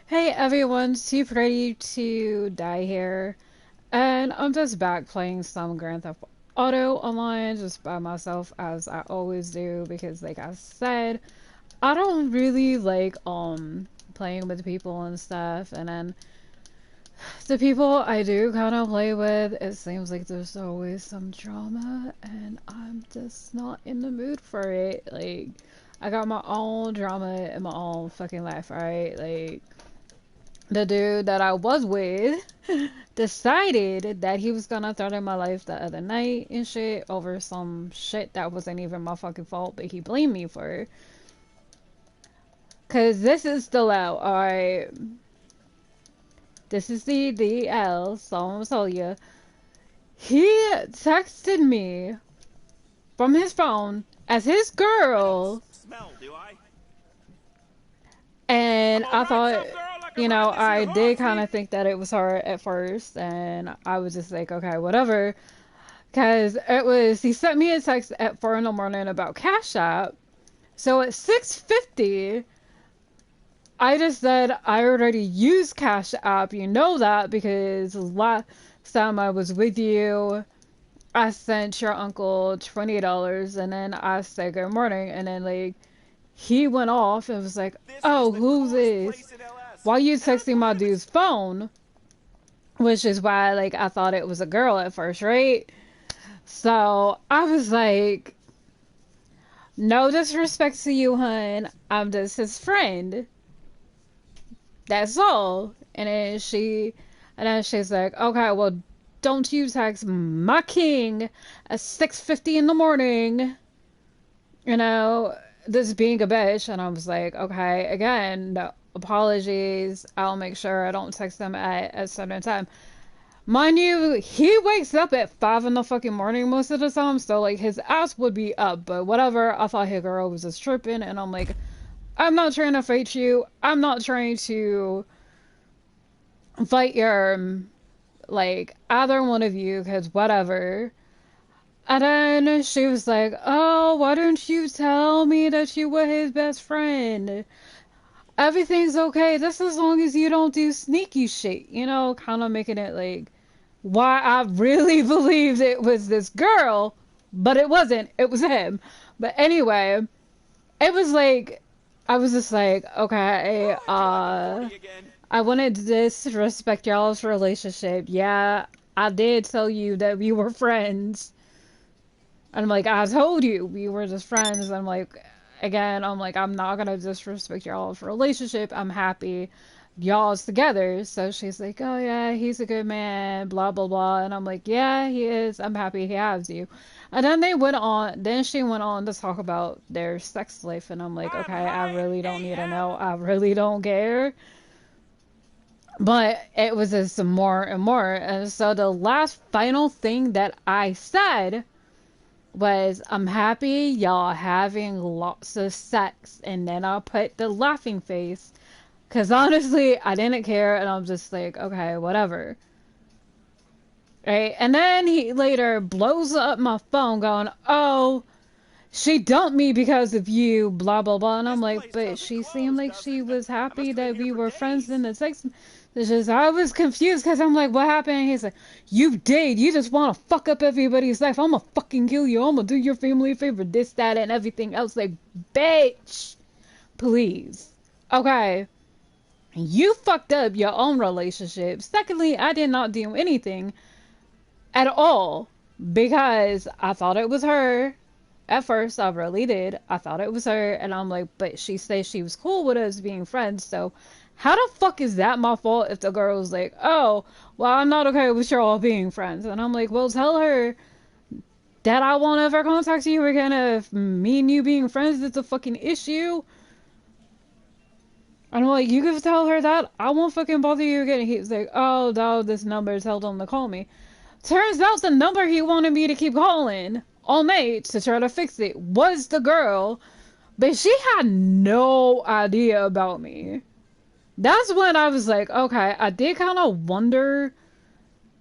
Hey everyone, super ready to die here, and I'm just back playing some Grand Theft Auto online just by myself as I always do because like I said, I don't really like playing with people and stuff, and then the people I do kind of play with, it seems like there's always some drama and I'm just not in the mood for it. Like I got my own drama and my own fucking life, right? Like the dude that I was with decided that he was gonna threaten my life the other night and shit over some shit that wasn't even my fucking fault, but he blamed me for it. Cause this is still out, alright. This is the DL, so I'm gonna tell you. He texted me from his phone as his girl, and I thought, you know, I did kind of think that it was her at first, and I was just like, okay, whatever. Because he sent me a text at 4 in the morning about Cash App. So at 6:50, I just said, I already use Cash App. You know that because last time I was with you, I sent your uncle $20 and then I said good morning. And then, like, he went off and was like, oh, who's this? Why you texting my dude's phone? Which is why, like, I thought it was a girl at first, right? So I was like, no disrespect to you, hun. I'm just his friend. That's all. And then she's like, okay, well, don't you text my king at 6:50 in the morning. You know, this being a bitch. And I was like, okay, again, no apologies. I'll make sure I don't text them at a certain time. Mind you, he wakes up at 5 in the fucking morning most of the time, so like his ass would be up, but whatever. I thought his girl was just tripping, and I'm like, I'm not trying to fight you. I'm not trying to fight your, like, either one of you, because whatever. And then she was like, oh, why don't you tell me that you were his best friend? Everything's okay, just as long as you don't do sneaky shit, you know, kind of making it like, why I really believed it was this girl, but it wasn't. It was him. But anyway, it was like I was just like, okay, I wanted to disrespect y'all's relationship. Yeah, I did tell you that we were friends. And I'm like, I told you we were just friends. I'm like, again, I'm like, I'm not gonna disrespect y'all's relationship. I'm happy y'all's together. So she's like, oh yeah, he's a good man, blah blah blah. And I'm like, yeah, he is. I'm happy he has you. And then she went on to talk about their sex life, and I'm like, okay, I really don't need to know. I really don't care. But it was just more and more. And so the last final thing that I said was, I'm happy y'all having lots of sex. And then I put the laughing face. Because honestly, I didn't care. And I'm just like, okay, whatever. Right? And then he later blows up my phone going, oh, she dumped me because of you, blah, blah, blah. And I'm like, but she seemed like she was happy that we were friends in the text. It's just, I was confused because I'm like, what happened? And he's like, you did. You just want to fuck up everybody's life. I'm going to fucking kill you. I'm going to do your family a favor, this, that, and everything else. Like, bitch, please. Okay. You fucked up your own relationship. Secondly, I did not do anything at all because I thought it was her. At first, I really did. I thought it was her, and I'm like, but she said she was cool with us being friends, so how the fuck is that my fault if the girl was like, oh, well, I'm not okay with y'all being friends? And I'm like, well, tell her that I won't ever contact you again if me and you being friends is a fucking issue. And I'm like, you can tell her that. I won't fucking bother you again. He's like, oh, no, this number told him to call me. Turns out the number he wanted me to keep calling all night to try to fix it was the girl, but she had no idea about me. That's when I was like, okay, I did kind of wonder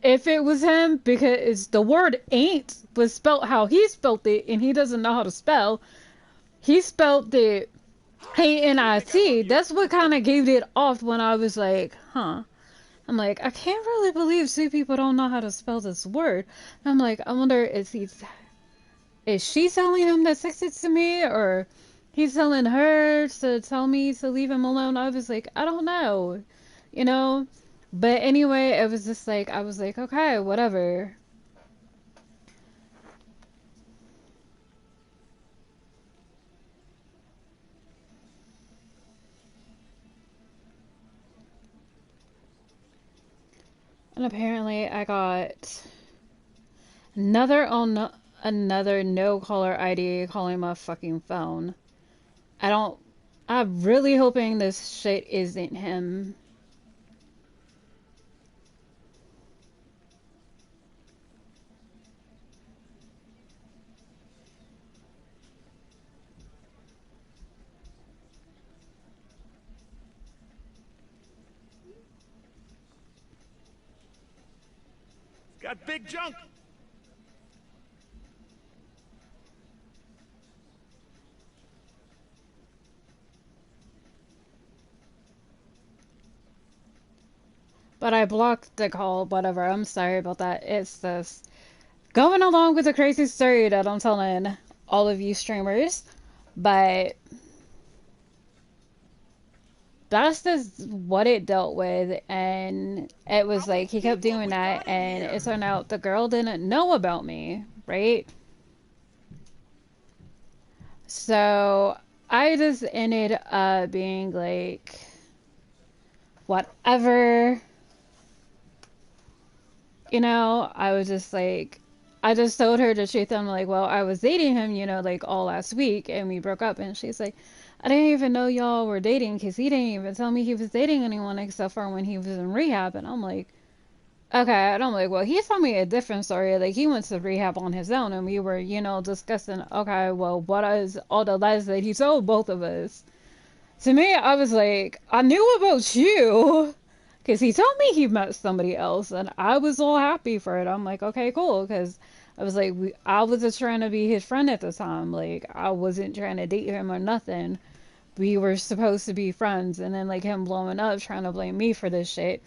if it was him because the word ain't was spelt how he spelt it and he doesn't know how to spell. He spelled it Hey, NIT, that's what kind of gave it off when I was like, huh. I'm like, I can't really believe two people don't know how to spell this word. I'm like, I wonder is she telling him to text it to me, or he's telling her to tell me to leave him alone? I was like, I don't know, you know? But anyway, it was just like, I was like, okay, whatever. And apparently I got another no caller ID calling my fucking phone. I don't. I'm really hoping this shit isn't him. Got big junk. But I blocked the call, whatever. I'm sorry about that. It's just going along with the crazy story that I'm telling all of you streamers. But that's just what it dealt with. And it was like he kept doing that. And it turned out the girl didn't know about me, right? So I just ended up being like, whatever. I was just like, I just told her the truth. I'm like, well, I was dating him, like all last week, and we broke up. And she's like, I didn't even know y'all were dating because he didn't even tell me he was dating anyone except for when he was in rehab. And I'm like, okay. And I'm like, well, he told me a different story. Like, he went to rehab on his own, and we were, discussing, okay, well, what is all the lies that he told both of us? To me, I was like, I knew about you. Because he told me he met somebody else, and I was all happy for it. I'm like, okay, cool. Because I was like, I was just trying to be his friend at the time. Like, I wasn't trying to date him or nothing. We were supposed to be friends, and then, like, him blowing up, trying to blame me for this shit.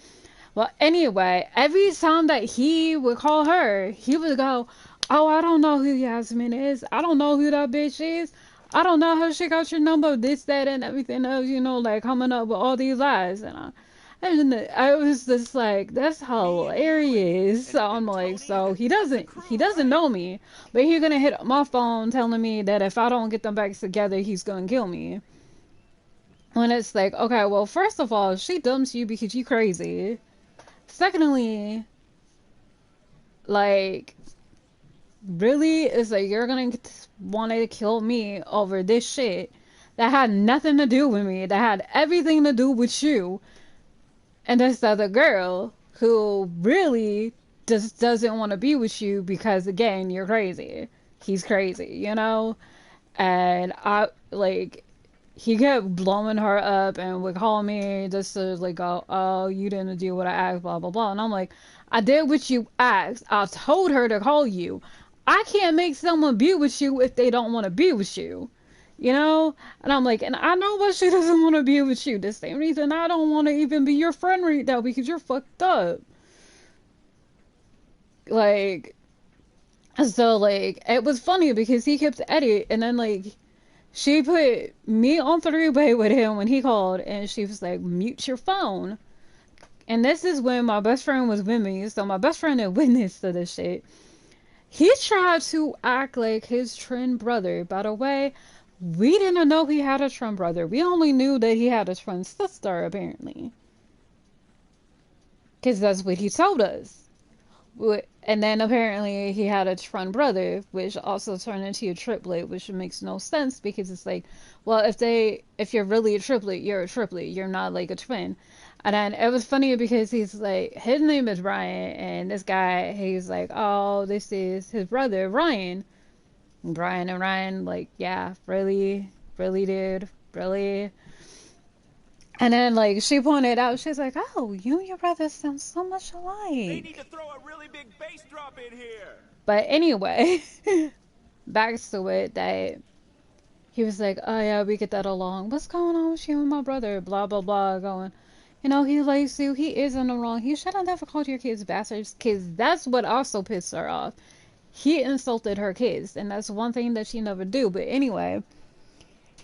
Well, anyway, every time that he would call her, he would go, oh, I don't know who Yasmin is. I don't know who that bitch is. I don't know how she got your number, this, that, and everything else, like coming up with all these lies. And I was just like, that's hilarious. So I'm like, so he doesn't know me, but he's gonna hit my phone telling me that if I don't get them back together, he's gonna kill me. When it's like, okay, well, first of all, she dumps you because you crazy. Secondly, like, really, it's like you're gonna want to kill me over this shit that had nothing to do with me, that had everything to do with you. And this other girl who really just doesn't want to be with you because, again, you're crazy. He's crazy. And he kept blowing her up and would call me just to, like, go, oh, you didn't do what I asked, blah, blah, blah. And I'm like, I did what you asked. I told her to call you. I can't make someone be with you if they don't want to be with you. And I'm like, and I know why she doesn't want to be with you. The same reason I don't want to even be your friend right now because you're fucked up. Like, so, like, it was funny because he kept edit, and then, like, she put me on three-way with him when he called, and she was like, mute your phone. And this is when my best friend was with me, so my best friend had witnessed to this shit. He tried to act like his twin brother. By the way, we didn't know he had a twin brother. We only knew that he had a twin sister, apparently. Because that's what he told us. And then apparently he had a twin brother, which also turned into a triplet, which makes no sense because it's like, well, if you're really a triplet, you're a triplet. You're not like a twin. And then it was funny because he's like, his name is Ryan, and this guy, he's like, oh, this is his brother, Ryan. And Brian and Ryan, like, yeah, really, really, dude, really. And then, like, she pointed out, she's like, oh, you and your brother sound so much alike. They need to throw a really big bass drop in here. But anyway, back to it, that he was like, oh yeah, we get that along. What's going on with you and my brother? Blah, blah, blah. Going, you know, he likes you. He is in the wrong. He should have never called your kids bastards. Because that's what also pissed her off. He insulted her kids. And that's one thing that she never do. But anyway,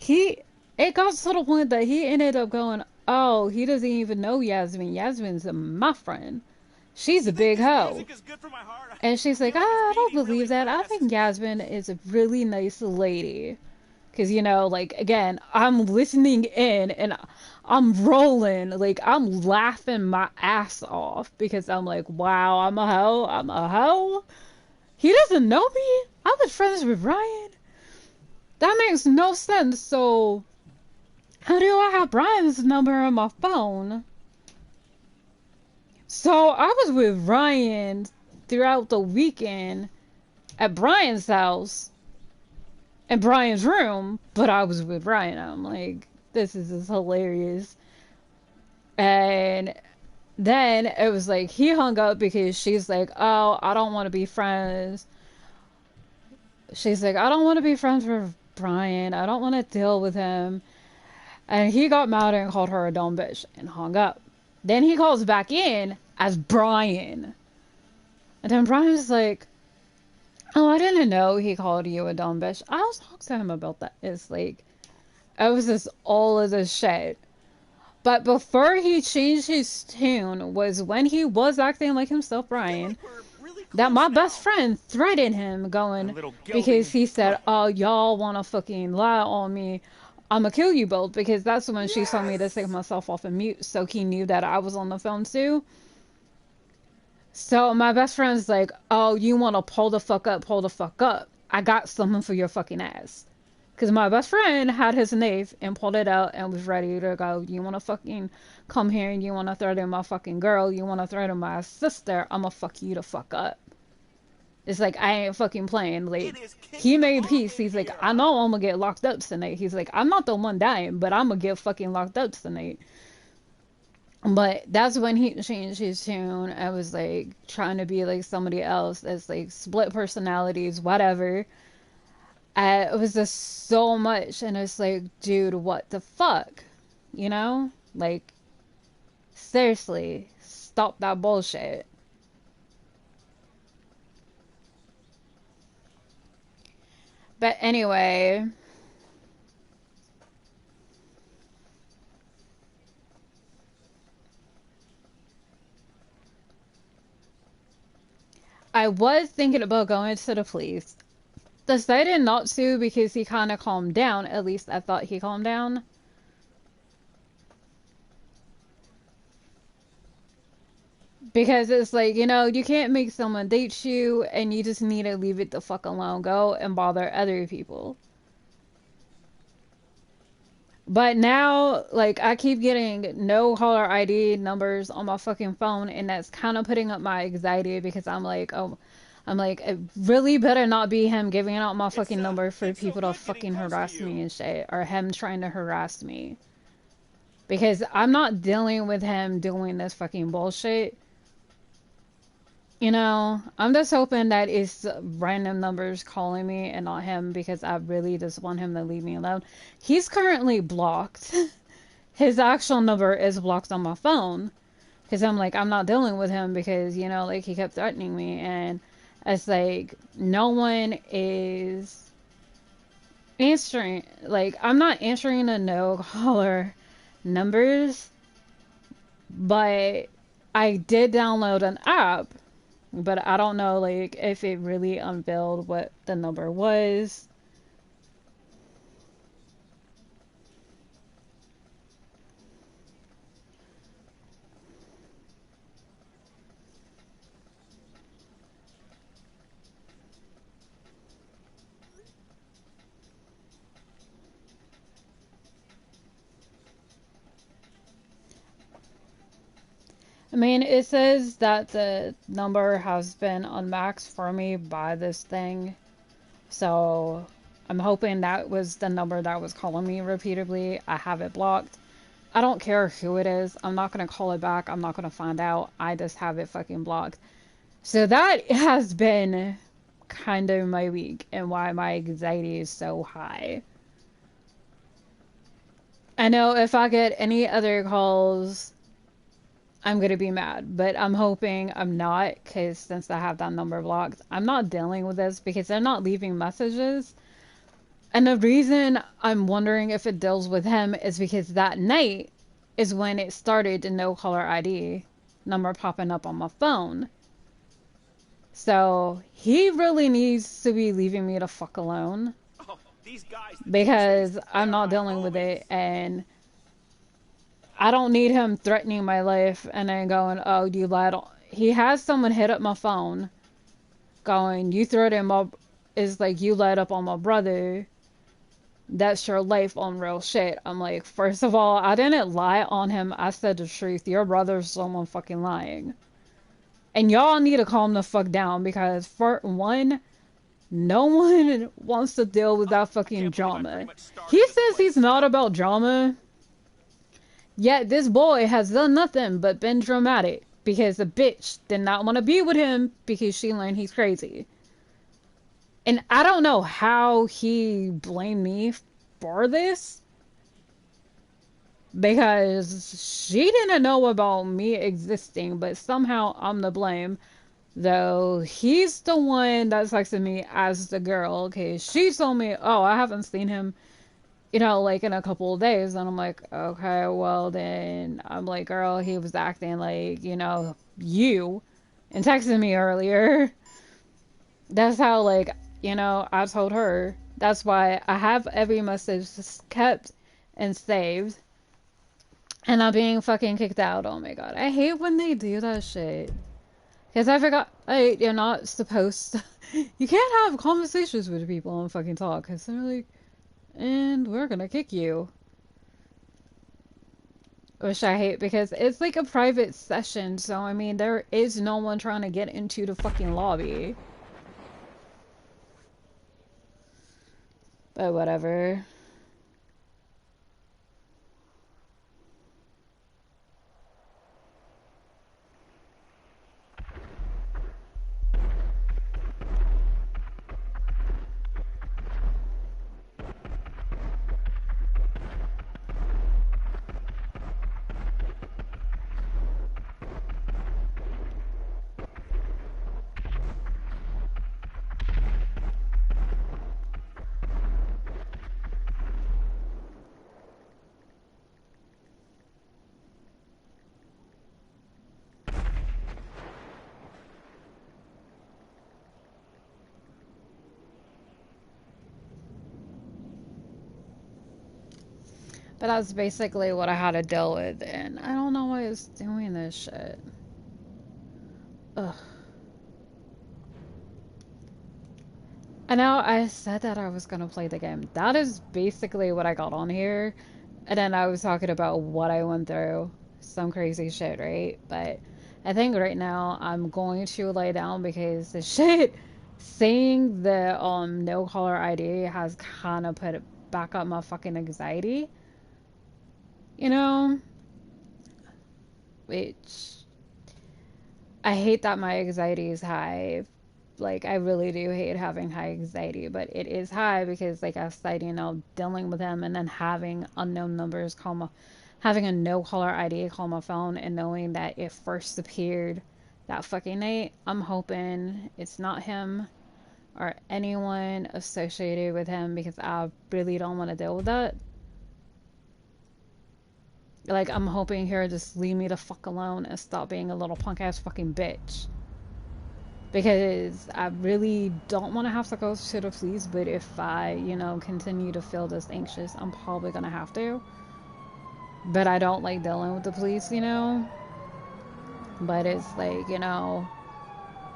it got to the point that he ended up going, oh, he doesn't even know Yasmin. Yasmin's my friend. She's a big hoe. And she's like, I don't believe that. I think Yasmin is a really nice lady. Because, you know, like, again, I'm listening in and I'm rolling. Like, I'm laughing my ass off. Because I'm like, wow, I'm a hoe. I'm a hoe. He doesn't know me. I was friends with Ryan. That makes no sense. So, how do I have Brian's number on my phone? So I was with Ryan throughout the weekend at Brian's house in Brian's room, but I was with Ryan. I'm like, this is just hilarious. And then it was like he hung up because she's like, oh, I don't want to be friends. She's like, I don't want to be friends with Brian. I don't want to deal with him. And he got mad and called her a dumb bitch and hung up. Then he calls back in as Brian. And then Brian's like, oh, I didn't know he called you a dumb bitch. I was talking to him about that. It's like, it was just all of this shit. But before he changed his tune was when he was acting like himself, Brian, that my best friend threatened him going, because he said, oh, y'all want to fucking lie on me. I'ma kill you both, because that's when she told me to take myself off of mute, so he knew that I was on the phone too. So my best friend's like, oh, you want to pull the fuck up, pull the fuck up. I got something for your fucking ass. Because my best friend had his knife and pulled it out and was ready to go. You want to fucking come here and you want to threaten my fucking girl. You want to threaten my sister. I'ma fuck you the fuck up. It's like, I ain't fucking playing. Like, he made peace. He's like, I know I'm gonna get locked up tonight. He's like, I'm not the one dying, but I'm gonna get fucking locked up tonight. But that's when he changed his tune. I was like trying to be like somebody else that's like split personalities, whatever. It was just so much, and it's like, dude, what the fuck? You know? Like, seriously, stop that bullshit. But anyway, I was thinking about going to the police. Decided not to because he kind of calmed down. At least I thought he calmed down. Because it's like, you know, you can't make someone date you and you just need to leave it the fuck alone. Go and bother other people. But now, like, I keep getting no caller ID numbers on my fucking phone, and that's kind of putting up my anxiety because I'm like, oh, I'm like, it really better not be him giving out my fucking number for people to fucking harass me and shit, or him trying to harass me. Because I'm not dealing with him doing this fucking bullshit. You know, I'm just hoping that it's random numbers calling me and not him, because I really just want him to leave me alone. He's currently blocked. His actual number is blocked on my phone. Because I'm like, I'm not dealing with him because, you know, like, he kept threatening me. And it's like, no one is answering. Like, I'm not answering the no caller numbers. But I did download an app. But I don't know, like, if it really unveiled what the number was. I mean, it says that the number has been unmaxed for me by this thing. So I'm hoping that was the number that was calling me repeatedly. I have it blocked. I don't care who it is. I'm not going to call it back. I'm not going to find out. I just have it fucking blocked. So that has been kind of my week and why my anxiety is so high. I know if I get any other calls, I'm gonna be mad, but I'm hoping I'm not, because since I have that number blocked, I'm not dealing with this because they're not leaving messages. And the reason I'm wondering if it deals with him is because that night is when it started the no caller ID number popping up on my phone. So he really needs to be leaving me the fuck alone Oh, these guys, the because G-Chase, I'm they're not my dealing with homies. it, and I don't need him threatening my life and then going, "Oh, you lied." He has someone hit up my phone going, "You threatened my," is like, "You lied up on my brother. That's your life on real shit." I'm like, first of all, I didn't lie on him. I said the truth. Your brother's someone fucking lying. And y'all need to calm the fuck down because, for one, no one wants to deal with Oh, that I fucking can't believe I pretty drama. much He started this says he's place. not about drama, yet this boy has done nothing but been dramatic because the bitch did not want to be with him because she learned he's crazy. And I don't know how he blamed me for this because she didn't know about me existing, but somehow I'm to blame. Though he's the one that texted me as the girl. Okay, she told me, "Oh, I haven't seen him, like in a couple of days." And I'm like, "Okay, well then," I'm like, "Girl, he was acting like, you," and texting me earlier. That's how, like, I told her. That's why I have every message kept and saved. And I'm being fucking kicked out. Oh my god. I hate when they do that shit. Because I forgot, like, you're not supposed to. You can't have conversations with people and fucking talk. Because they're like, "And we're gonna kick you." Which I hate because it's like a private session. So, I mean, there is no one trying to get into the fucking lobby. But whatever. But that's basically what I had to deal with. And I don't know why it's doing this shit. Ugh. I know I said that I was gonna play the game. That is basically what I got on here. And then I was talking about what I went through. Some crazy shit, right? But I think right now I'm going to lay down because the shit seeing the no caller ID has kind of put it back up my fucking anxiety, you know? Which I hate that my anxiety is high. Like, I really do hate having high anxiety, but it is high because, like I said, dealing with him and then having unknown numbers call my, having a no caller ID call my phone and knowing that it first appeared that fucking night. I'm hoping it's not him or anyone associated with him because I really don't want to deal with that. Like, I'm hoping he'll just leave me the fuck alone and stop being a little punk ass fucking bitch. Because I really don't want to have to go to the police, but if I, continue to feel this anxious, I'm probably gonna have to. But I don't like dealing with the police. But it's like,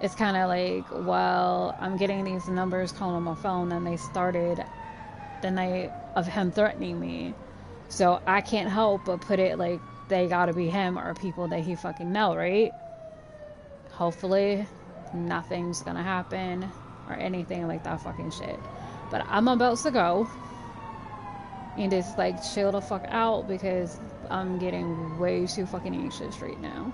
it's kind of like, well, I'm getting these numbers calling on my phone, and they started the night of him threatening me. So I can't help but put it like they gotta be him or people that he fucking know, right? Hopefully nothing's gonna happen or anything like that fucking shit. But I'm about to go and just like chill the fuck out because I'm getting way too fucking anxious right now.